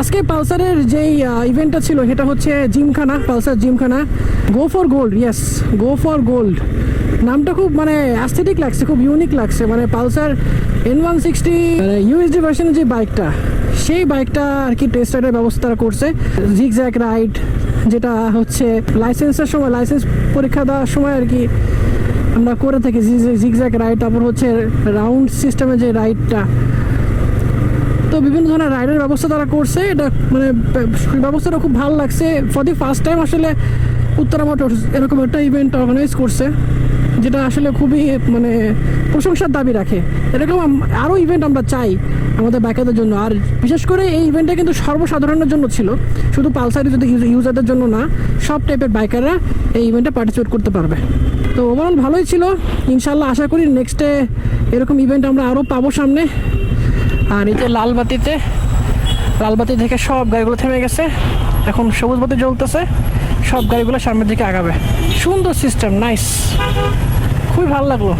আজকে পালসারের যেই ইভেন্টটা ছিল সেটা হচ্ছে gymkhana, Pulsar gymkhana. Go for gold, yes, go for gold. নামটা খুব মানে অ্যাস্থেটিক লাগছে, খুব ইউনিক লাগছে। মানে পালসার N160 ইউএসডি ভার্সনের যে বাইকটা, সেই বাইকটা আর কি টেস্ট রাইডের ব্যবস্থা করছে। জিগজ্যাগ রাইড, যেটা হচ্ছে লাইসেন্সের সময়, লাইসেন্স পরীক্ষা দেওয়ার সময় আর কি আমরা করে থাকি জিগজ্যাগ রাইড। তারপর হচ্ছে রাউন্ড সিস্টেমে যে রাইডটা, তো বিভিন্ন ধরনের রাইডের ব্যবস্থা তারা করছে। এটা মানে ব্যবস্থাটা খুব ভালো লাগছে। ফর দি ফার্স্ট টাইম আসলে উত্তরা মোটরস এরকম একটা ইভেন্ট অর্গানাইজ করছে, যেটা আসলে খুবই মানে প্রশংসার দাবি রাখে। এরকম আরও ইভেন্ট আমরা চাই আমাদের বাইকারদের জন্য। আর বিশেষ করে এই ইভেন্টটা কিন্তু সর্বসাধারণের জন্য ছিল, শুধু পালসার ইউজারদের জন্য না, সব টাইপের বাইকাররা এই ইভেন্টে পার্টিসিপেট করতে পারবে। তো ওভারঅল ভালোই ছিল। ইনশাল্লাহ আশা করি নেক্সটে এরকম ইভেন্ট আমরা আরও পাবো সামনে। আর এই যে লালবাতি থেকে সব গাড়িগুলো থেমে গেছে, এখন সবুজ বাতি জ্বলতেছে, সব গাড়িগুলো সামনের দিকে আগাবে। সুন্দর সিস্টেম, নাইস, খুবই ভালো লাগলো।